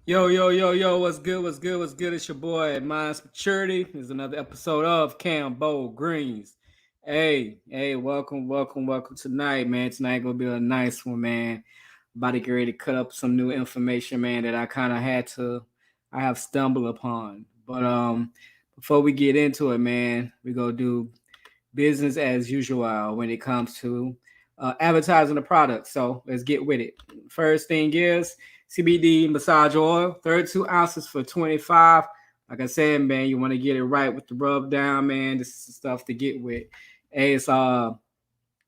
Yo, yo, yo, yo, what's good? What's good? What's good? It's your boy, Minds Maturity. This is another episode of Cambo Greens. Hey, welcome tonight, man. Tonight gonna be a nice one, man. About to get ready to cut up some new information, man, that I have stumbled upon. But before we get into it, man, we gonna do business as usual when it comes to advertising the product. So let's get with it. First thing is CBD massage oil, 32 ounces for 25. Like I said, man, you want to get it right with the rub down, man. This is the stuff to get with. Hey,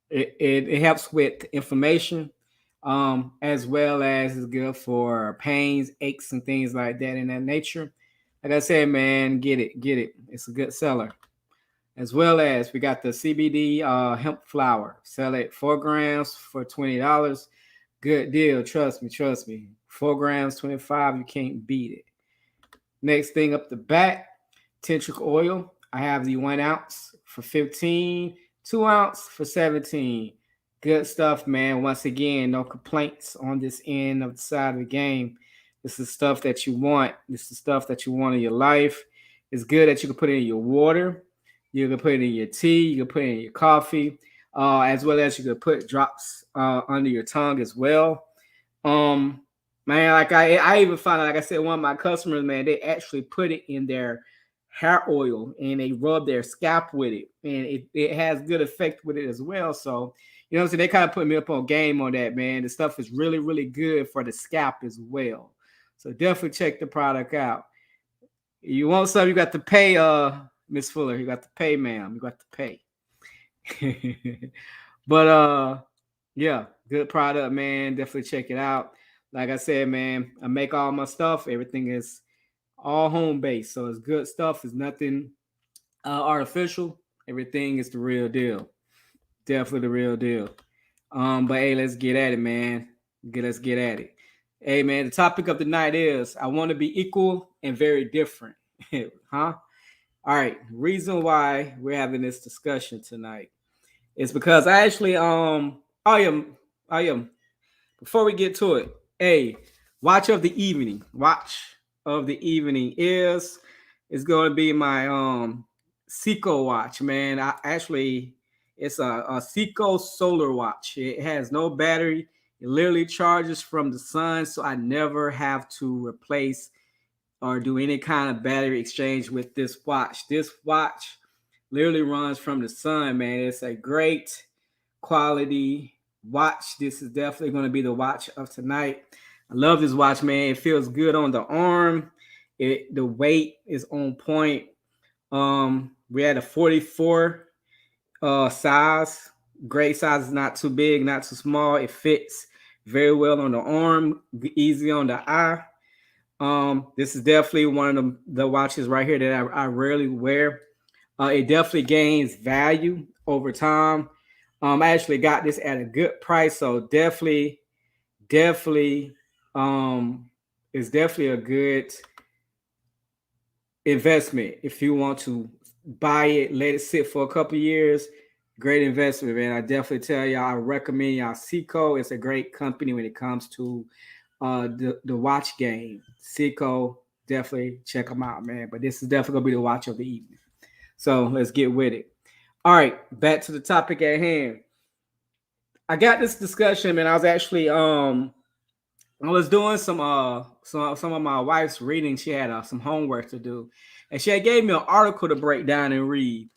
it helps with inflammation, as well as it's good for pains, aches, and things like that in that nature. Like I said, man, get it. It's a good seller. As well as we got the CBD hemp flour. Sell it 4 grams for $20. Good deal. Trust me. 4 grams, 25. You can't beat it. Next thing up the back, tentric oil. I have the 1 ounce for 15, 2 ounce for 17. Good stuff, man. Once again, no complaints on this end of the side of the game. This is stuff that you want. This is stuff that you want in your life. It's good that you can put it in your water. You can put it in your tea. You can put it in your coffee, as well as you can put drops under your tongue as well. Um, Man, like I even found out, like I said, one of my customers, man, they actually put it in their hair oil and they rub their scalp with it, and it has good effect with it as well. So, you know what I'm saying? They kind of put me up on game on that, man. The stuff is really, really good for the scalp as well. So definitely check the product out. You want something, you got to pay, Miss Fuller. You got to pay, ma'am. You got to pay. But yeah, good product, man. Definitely check it out. Like I said, man, I make all my stuff. Everything is all home based, so it's good stuff. It's nothing artificial. Everything is the real deal. Definitely the real deal. But hey, let's get at it, man. Let's get at it. Hey, man, the topic of the night is I want to be equal and very different. Huh? All right. Reason why we're having this discussion tonight is because I am before we get to it, hey, watch of the evening is going to be my Seiko watch, man. I actually it's a Seiko solar watch. It has no battery. It literally charges from the sun, so I never have to replace or do any kind of battery exchange with this watch. This watch literally runs from the sun, man. It's a great quality watch. This is definitely going to be the watch of tonight. I love this watch, man. It feels good on the arm. The weight is on point. We had a 44 size. Great size, is not too big, not too small. It fits very well on the arm, easy on the eye. This is definitely one of the watches right here that I rarely wear. It definitely gains value over time. I actually got this at a good price, so definitely, it's definitely a good investment if you want to buy it, let it sit for a couple years. Great investment, man. I definitely tell y'all, I recommend y'all Seiko. It's a great company when it comes to the watch game. Seiko, definitely check them out, man. But this is definitely gonna be the watch of the evening. So let's get with it. All right, back to the topic at hand. I got this discussion, man. I was doing some of my wife's reading. She had some homework to do, and she had gave me an article to break down and read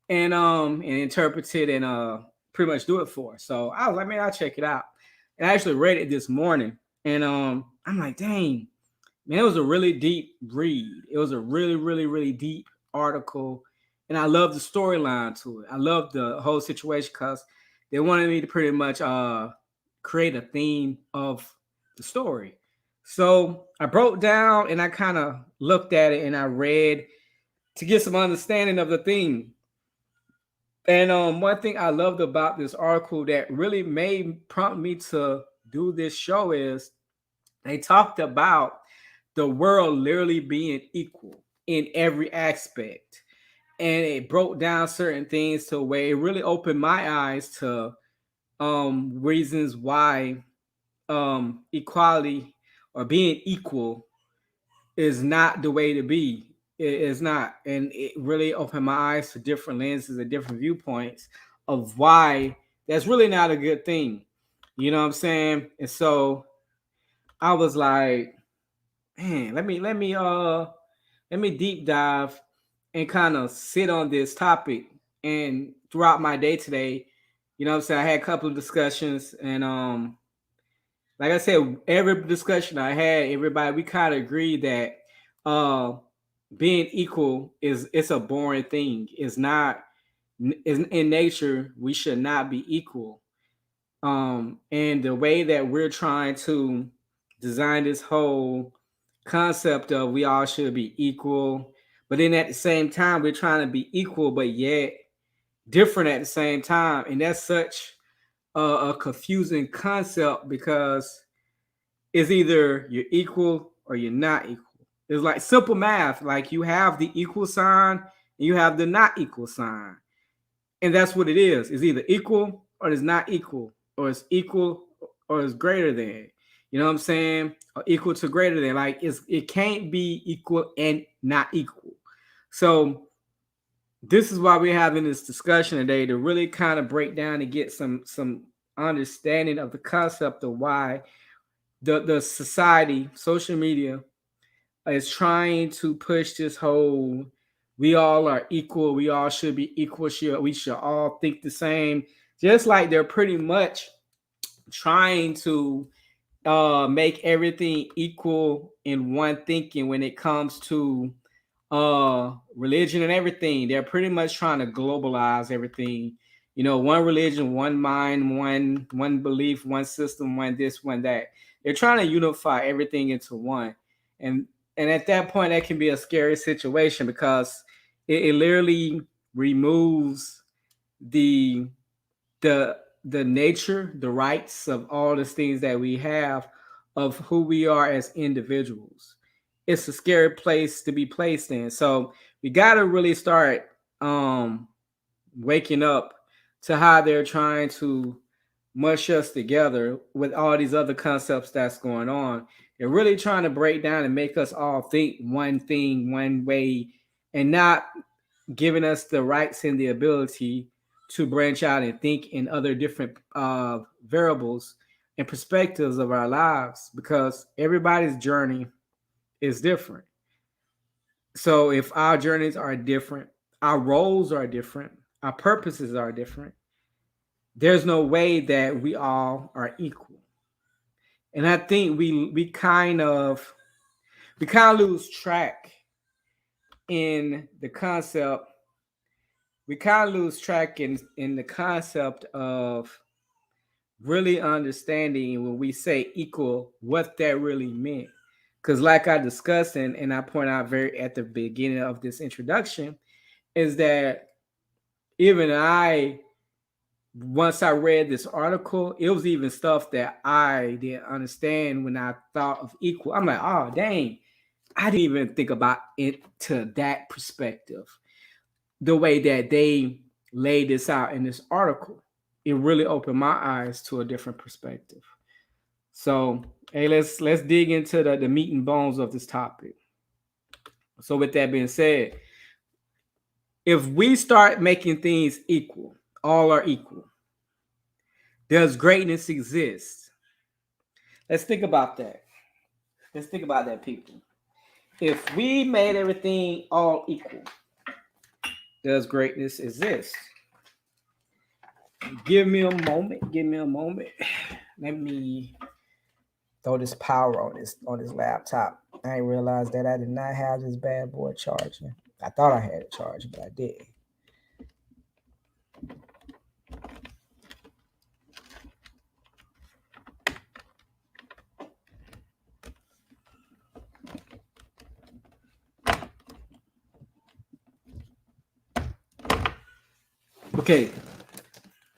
and interpret it and pretty much do it for her. So I was like, man, I'll check it out. And I actually read it this morning, and I'm like, dang, man, it was a really deep read. It was a really deep article, and I love the storyline to it. I love the whole situation because they wanted me to pretty much create a theme of the story. So I broke down and I kind of looked at it and I read to get some understanding of the theme. And one thing I loved about this article that really made prompt me to do this show is they talked about the world literally being equal in every aspect. And it broke down certain things to where it really opened my eyes to reasons why equality or being equal is not the way to be. It is not. And it really opened my eyes to different lenses and different viewpoints of why that's really not a good thing. You know what I'm saying? And so I was like, man, let me deep dive and kind of sit on this topic. And throughout my day today, you know what I'm saying, I had a couple of discussions, and like I said, every discussion I had, everybody, we kind of agreed that uh being equal is it's a boring thing. It's not in nature, we should not be equal. And the way that we're trying to design this whole concept of we all should be equal, but then at the same time we're trying to be equal but yet different at the same time, and that's such a confusing concept because it's either you're equal or you're not equal. It's like simple math. Like you have the equal sign and you have the not equal sign. And that's what it is. It's either equal or it's not equal, or it's equal or it's greater than. You know what I'm saying? Or equal to greater than. Like it can't be equal and not equal. So this is why we're having this discussion today, to really kind of break down and get some understanding of the concept of why the society, social media, is trying to push this whole we all are equal, we all should be equal, we should all think the same, just like they're pretty much trying to make everything equal in one thinking when it comes to religion and everything. They're pretty much trying to globalize everything. You know, one religion, one mind, one belief, one system, one this, one that. They're trying to unify everything into one. And and at that point that can be a scary situation because it literally removes the the nature, the rights of all the things that we have of who we are as individuals. It's a scary place to be placed in. So we got to really start waking up to how they're trying to mush us together with all these other concepts that's going on. They're really trying to break down and make us all think one thing, one way, and not giving us the rights and the ability to branch out and think in other different variables and perspectives of our lives, because everybody's journey is different. So if our journeys are different, our roles are different, our purposes are different, there's no way that we all are equal. And I think we kind of lose track in the concept. We kind of lose track in the concept of really understanding when we say equal, what that really meant. Because like I discussed and I point out very at the beginning of this introduction, is that even I, once I read this article, it was even stuff that I didn't understand when I thought of equal. I'm like, oh dang, I didn't even think about it to that perspective. The way that they laid this out in this article, it really opened my eyes to a different perspective. So, hey, let's dig into the meat and bones of this topic. So, with that being said, if we start making things equal, all are equal, does greatness exist? Let's think about that. Let's think about that, people. If we made everything all equal, does greatness exist? Give me a moment. Give me a moment. Let me throw this power on this laptop. I didn't realize that I did not have this bad boy charging. I thought I had it charged, but I didn't. Okay,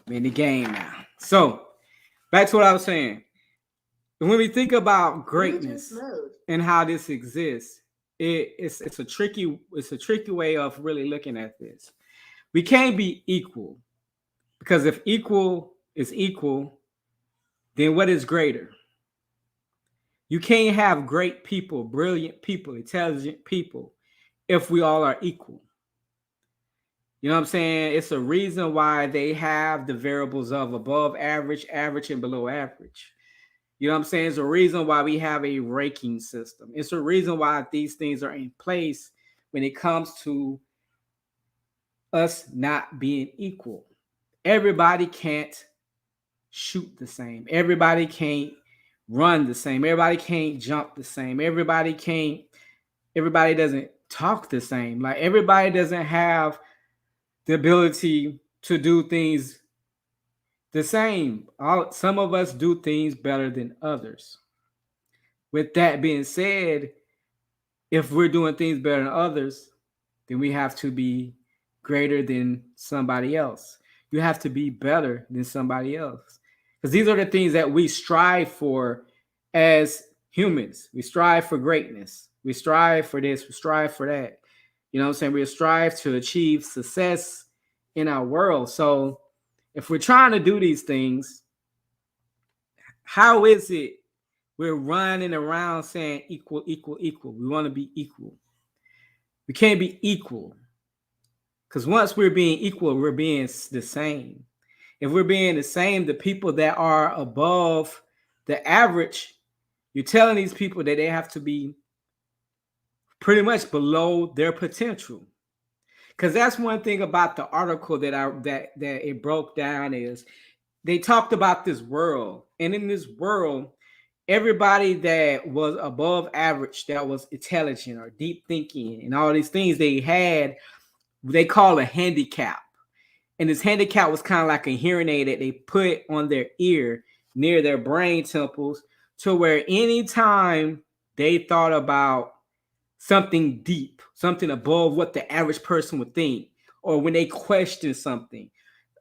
I'm in the game now. So back to what I was saying. When we think about greatness and how this exists, it's a tricky way of really looking at this. We can't be equal, because if equal is equal, then what is greater? You can't have great people, brilliant people, intelligent people if we all are equal. You know what I'm saying? It's a reason why they have the variables of above average, average, and below average. You know what I'm saying? It's a reason why we have a ranking system. It's a reason why these things are in place when it comes to us not being equal. Everybody can't shoot the same. Everybody can't run the same. Everybody can't jump the same. Everybody doesn't talk the same. Like everybody doesn't have the ability to do things the same. Some of us do things better than others. With that being said, if we're doing things better than others, then we have to be greater than somebody else. You have to be better than somebody else. Because these are the things that we strive for as humans. We strive for greatness. We strive for this. We strive for that. You know what I'm saying? We strive to achieve success in our world. So if we're trying to do these things, how is it we're running around saying equal, equal, equal? We want to be equal. We can't be equal. Because once we're being equal, we're being the same. If we're being the same, the people that are above the average, you're telling these people that they have to be pretty much below their potential. Because that's one thing about the article that it broke down is they talked about this world. And in this world, everybody that was above average, that was intelligent or deep thinking and all these things they call a handicap. And this handicap was kind of like a hearing aid that they put on their ear near their brain temples to where anytime they thought about something deep, something above what the average person would think, or when they question something,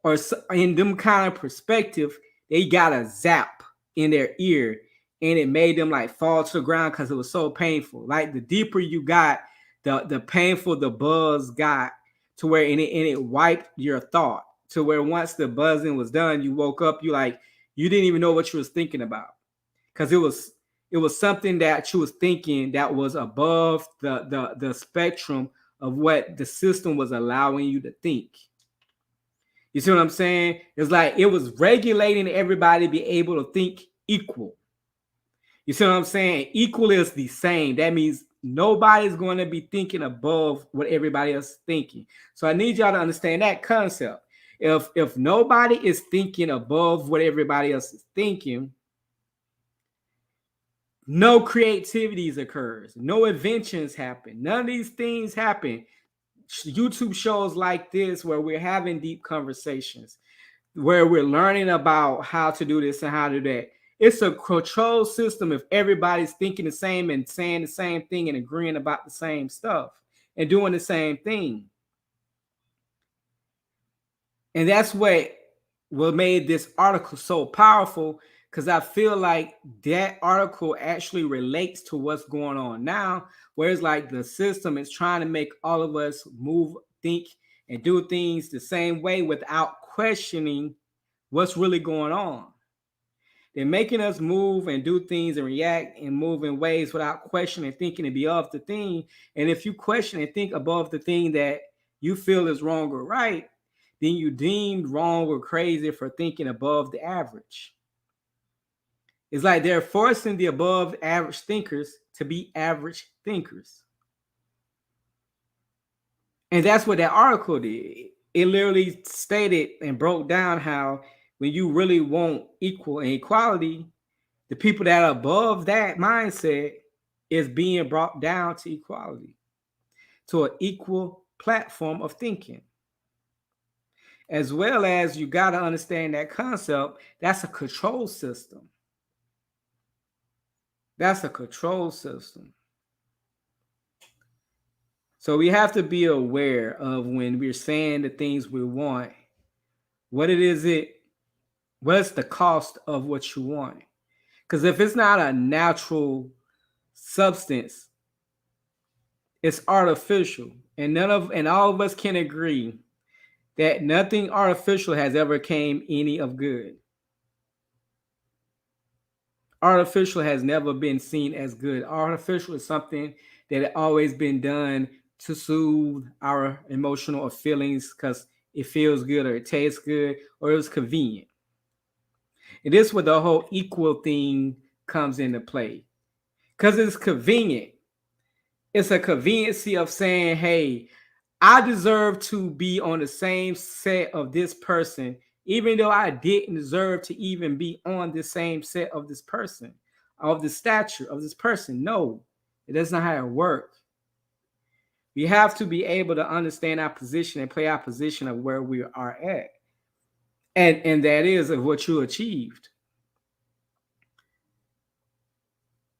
or in them kind of perspective, they got a zap in their ear and it made them like fall to the ground because it was so painful. Like the deeper you got, the painful the buzz got to where and it wiped your thought to where once the buzzing was done, you woke up, you didn't even know what you was thinking about because it was something that you was thinking that was above the spectrum of what the system was allowing you to think. You see what I'm saying? It's like it was regulating everybody to be able to think equal. You see what I'm saying? Equal is the same. That means nobody's going to be thinking above what everybody else is thinking. So I need y'all to understand that concept. If nobody is thinking above what everybody else is thinking, no creativities occurs, no inventions happen, none of these things happen. YouTube shows like this where we're having deep conversations, where we're learning about how to do this and how to do that. It's a control system if everybody's thinking the same and saying the same thing and agreeing about the same stuff and doing the same thing. And that's what made this article so powerful, because I feel like that article actually relates to what's going on now, whereas like the system is trying to make all of us move, think, and do things the same way without questioning what's really going on. They're making us move and do things and react and move in ways without questioning, thinking, and be above the thing. And if you question and think above the thing that you feel is wrong or right, then you deemed wrong or crazy for thinking above the average. It's like they're forcing the above average thinkers to be average thinkers. And that's what that article did. It literally stated and broke down how when you really want equal and equality, the people that are above that mindset is being brought down to equality, to an equal platform of thinking. As well as you got to understand that concept, that's a control system. That's a control system. So we have to be aware of when we're saying the things we want, what's the cost of what you want? Because if it's not a natural substance, it's artificial. And all of us can agree that nothing artificial has ever came any of good. Artificial has never been seen as good. Artificial is something that had always been done to soothe our emotional or feelings because it feels good or it tastes good or it was convenient. And this is where the whole equal thing comes into play. Because it's convenient. It's a conveniency of saying, hey, I deserve to be on the same set of this person, even though I didn't deserve to even be on the same set of this person, of the stature of this person. No, it does not how it works. We have to be able to understand our position and play our position of where we are at. And that is of what you achieved.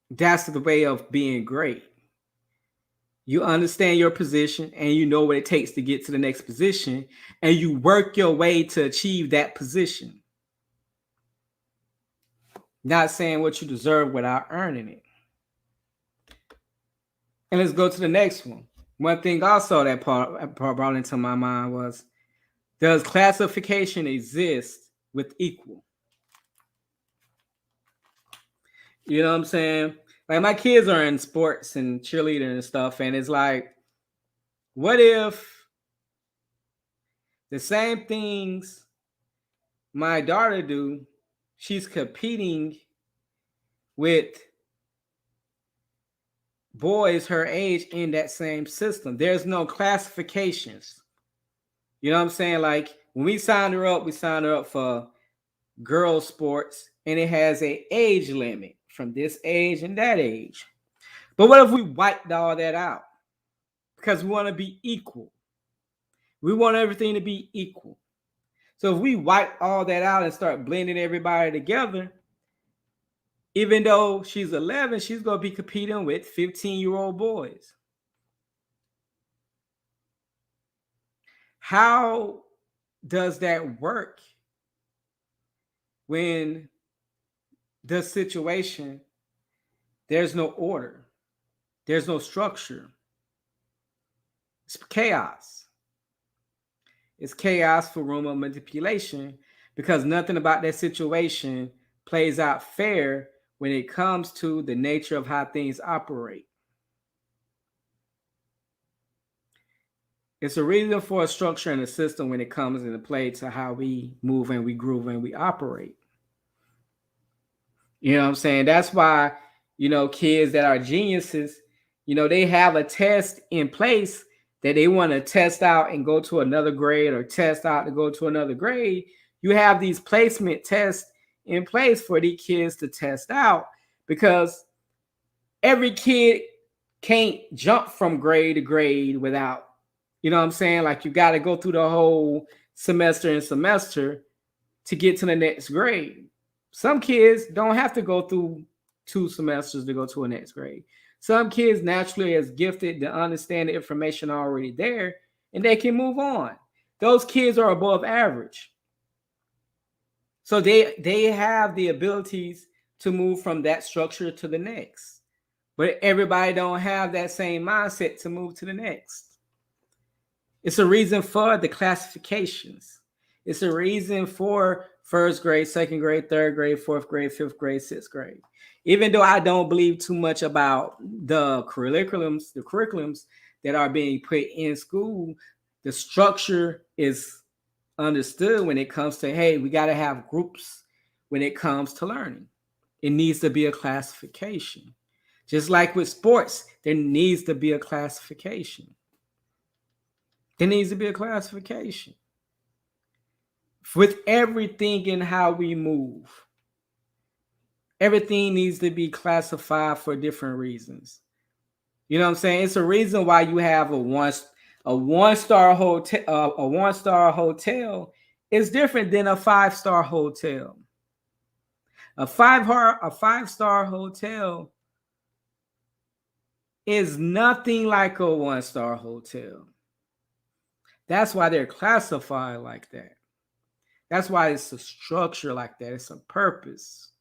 That's the way of being great. You understand your position and you know what it takes to get to the next position, and you work your way to achieve that position. Not saying what you deserve without earning it. And let's go to the next one. One thing also that part brought into my mind was, does classification exist with equal? You know what I'm saying? Like my kids are in sports and cheerleading and stuff, and it's like, what if the same things my daughter do, she's competing with boys her age in that same system? There's no classifications. You know what I'm saying? Like when we signed her up, we signed her up for girls sports, and it has a age limit from this age and that age. But what if we wiped all that out? Because we want to be equal. We want everything to be equal. So if we wipe all that out and start blending everybody together, even though she's 11, she's going to be competing with 15-year-old boys. How does that work when the situation, there's no order, there's no structure? It's chaos. It's chaos for room of manipulation, because nothing about that situation plays out fair when it comes to the nature of how things operate. It's a reason for a structure and a system when it comes into play to how we move and we groove and we operate. You know what I'm saying? That's why, kids that are geniuses, they have a test in place that they want to test out and go to another grade, or test out to go to another grade. You have these placement tests in place for these kids to test out, because every kid can't jump from grade to grade without, you know what I'm saying? Like you got to go through the whole semester and semester to get to the next grade. Some kids don't have to go through 2 semesters to go to a next grade. Some kids naturally is gifted to understand the information already there, and they can move on. Those kids are above average. So they have the abilities to move from that structure to the next. But everybody don't have that same mindset to move to the next. It's a reason for the classifications. It's a reason for first grade, second grade, third grade, fourth grade, fifth grade, sixth grade. Even though I don't believe too much about the curriculums that are being put in school, the structure is understood when it comes to, hey, we got to have groups when it comes to learning. It needs to be a classification. Just like with sports, there needs to be a classification. There needs to be a classification. With everything in how we move, everything needs to be classified for different reasons. You know what I'm saying? It's a reason why you have a one-star hotel. A one-star hotel is different than a 5-star hotel. A five-star hotel is nothing like a 1-star hotel. That's why they're classified like that. That's why it's a structure like that. It's a purpose.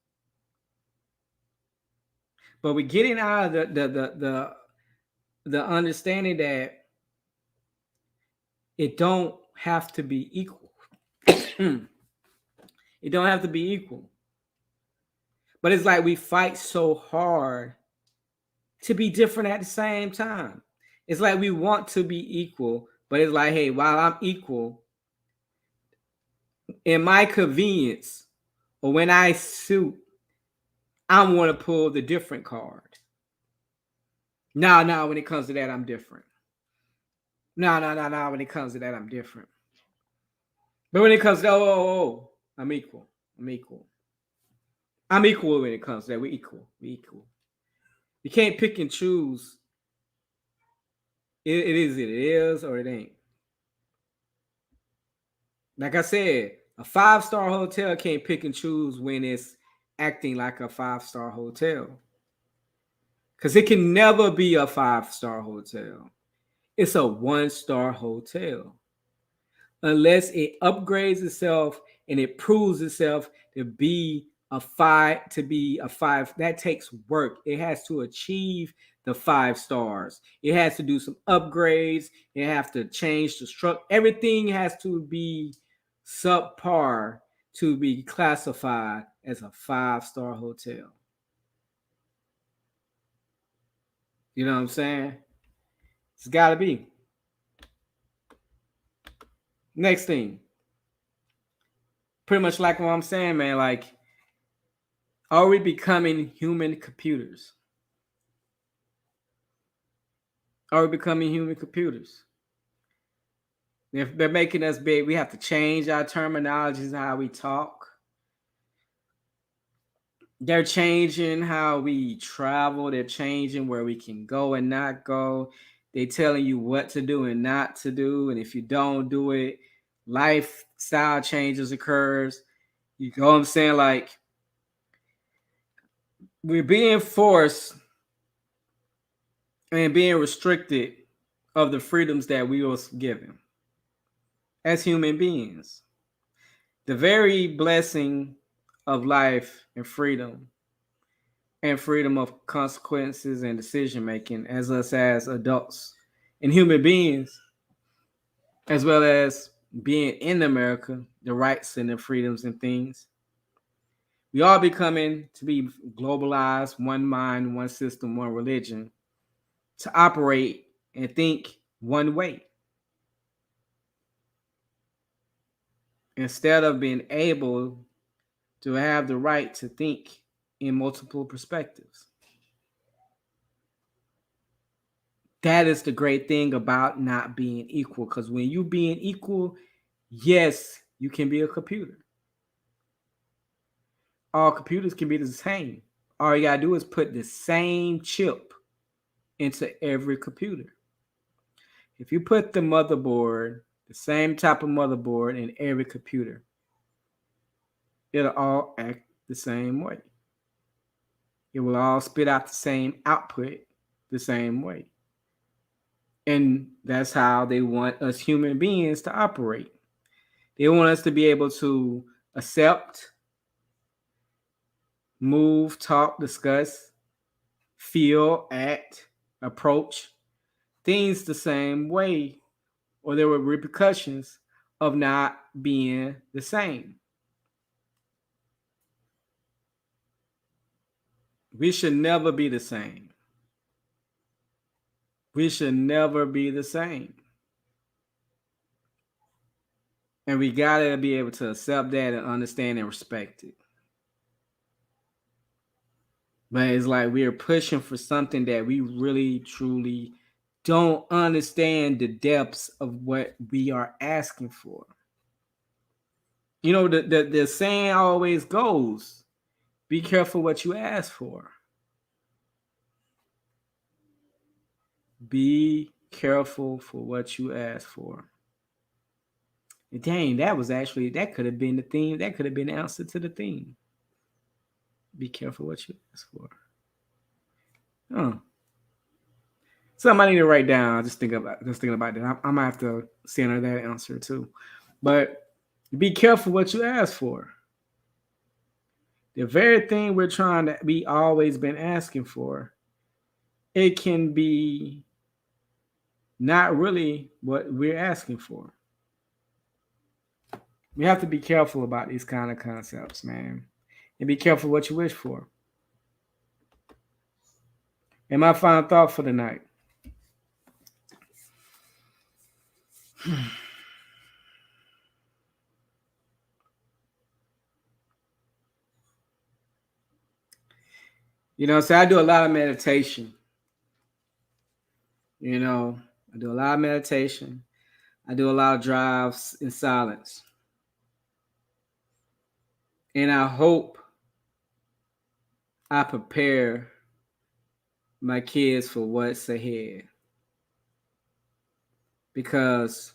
But we're getting out of the understanding that it don't have to be equal. It don't have to be equal. But it's like we fight so hard to be different at the same time. It's like we want to be equal, but it's like, hey, while I'm equal, in my convenience, or when I suit, I want to pull the different card. No, when it comes to that, I'm different. No, when it comes to that, I'm different. But when it comes to, I'm equal. I'm equal. I'm equal when it comes to that. We're equal. We're equal. You can't pick and choose. It is, or it ain't. Like I said, a 5-star hotel can't pick and choose when it's acting like a 5-star hotel. Because it can never be a 5-star hotel. It's a 1-star hotel. Unless it upgrades itself and it proves itself to be a five. That takes work. It has to achieve the 5 stars. It has to do some upgrades. It has to change the structure. Everything has to be subpar to be classified as a 5-star hotel. You know what I'm saying? It's got to be. Next thing. Pretty much like what I'm saying, man. Like, are we becoming human computers? Are we becoming human computers? If they're making us big, we have to change our terminologies, how we talk. They're changing how we travel. They're changing where we can go and not go. They're telling you what to do and not to do. And if you don't do it, lifestyle changes occurs. You know what I'm saying? Like, we're being forced and being restricted of the freedoms that we was given as human beings. The very blessing of life and freedom of consequences and decision making as us as adults and human beings, as well as being in America, the rights and the freedoms and things. We are becoming to be globalized, one mind, one system, one religion, to operate and think one way. Instead of being able to have the right to think in multiple perspectives. That is the great thing about not being equal. Because when you being equal, yes, you can be a computer. All computers can be the same. All you gotta do is put the same chip into every computer. If you put the same type of motherboard in every computer, it'll all act the same way. It will all spit out the same output the same way. And that's how they want us human beings to operate. They want us to be able to accept, move, talk, discuss, feel, act, approach things the same way, or there were repercussions of not being the same. We should never be the same. We should never be the same. And we gotta be able to accept that and understand and respect it. But it's like we are pushing for something that we really, truly don't understand the depths of what we are asking for. You know, the saying always goes, be careful what you ask for. Be careful for what you ask for. And dang, that could have been the theme. That could have been the answer to the theme. Be careful what you ask for. Oh. Something I need to write down. Just thinking about that. I might have to send her that answer too. But be careful what you ask for. The very thing we're trying to be always been asking for, it can be not really what we're asking for. We have to be careful about these kind of concepts, man. And be careful what you wish for. And my final thought for the night. So I do a lot of meditation. You know, I do a lot of meditation. I do a lot of drives in silence. And I hope I prepare my kids for what's ahead. Because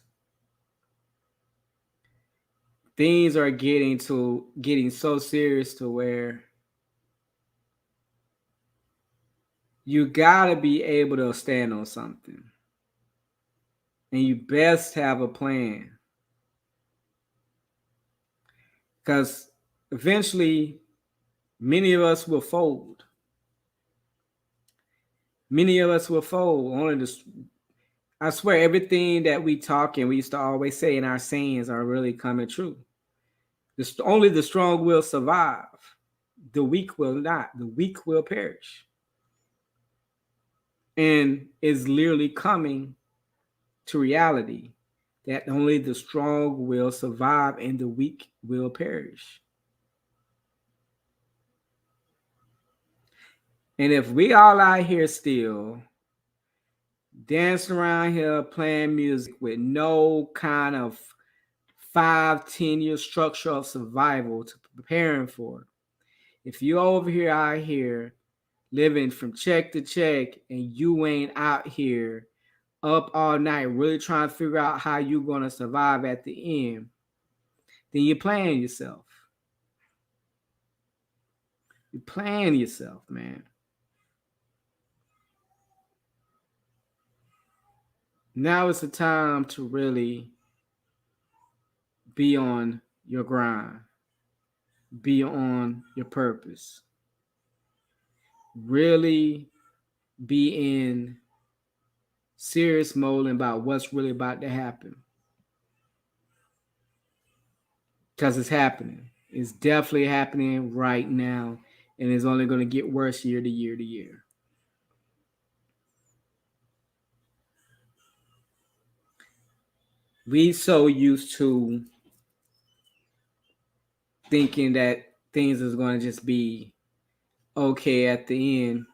things are getting so serious to where you gotta be able to stand on something. And you best have a plan. Because eventually many of us will fold. Many of us will fold. I swear everything that we talk and we used to always say in our sayings are really coming true. Only the strong will survive. The weak will not. The weak will perish. And is literally coming to reality that only the strong will survive and the weak will perish. And if we all out here still dancing around here playing music with no kind of 5-10 year structure of survival to preparing for, if you over here out here living from check to check and you ain't out here up all night really trying to figure out how you're going to survive at the end, then you're playing yourself. You're playing yourself, man. Now is the time to really be on your grind, be on your purpose, really be in serious mode about what's really about to happen. Because it's happening. It's definitely happening right now, and it's only going to get worse year to year to year. We so used to thinking that things is going to just be okay at the end.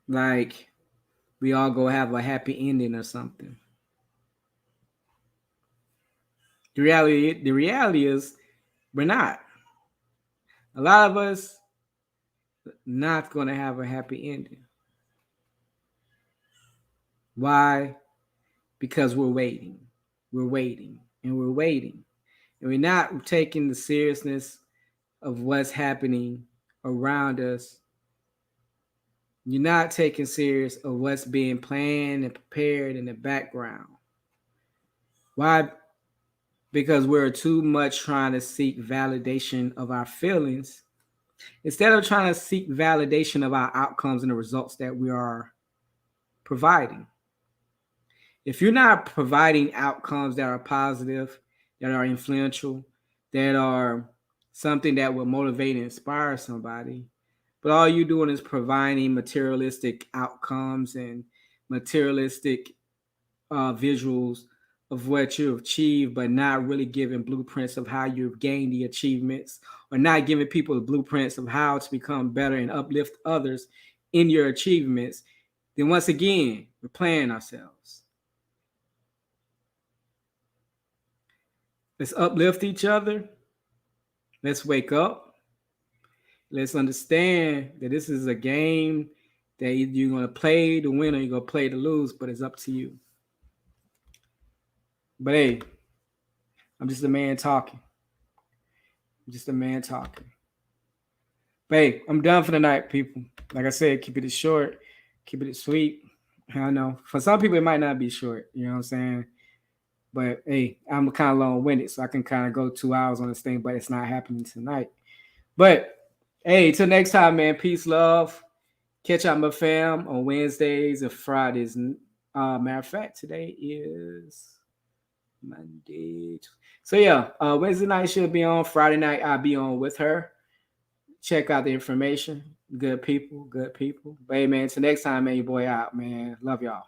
Like we all go have a happy ending or something. The reality is we're not. A lot of us not going to have a happy ending. Why? Because we're waiting. We're waiting and we're waiting. And we're not taking the seriousness of what's happening around us. You're not taking serious of what's being planned and prepared in the background. Why? Because we're too much trying to seek validation of our feelings instead of trying to seek validation of our outcomes and the results that we are providing. If you're not providing outcomes that are positive, that are influential, that are something that will motivate and inspire somebody, but all you're doing is providing materialistic outcomes and materialistic visuals of what you've achieved, but not really giving blueprints of how you've gained the achievements, or not giving people the blueprints of how to become better and uplift others in your achievements, then once again, we're playing ourselves. Let's uplift each other. Let's wake up. Let's understand that this is a game that you're going to play to win or you're going to play to lose, but it's up to you. But hey, I'm just a man talking. I'm just a man talking. But hey, I'm done for the night, people. Like I said, keep it short, keep it sweet. I know for some people it might not be short, you know what I'm saying? But hey, I'm kind of long-winded, so I can kind of go 2 hours on this thing, but it's not happening tonight. But hey, till next time, man. Peace, love. Catch up my fam on Wednesdays and Fridays. Matter of fact, today is Monday. So yeah, Wednesday night she'll be on. Friday night I'll be on with her. Check out the information. Good people, good people. But hey, man, till next time, man, your boy out, man. Love y'all.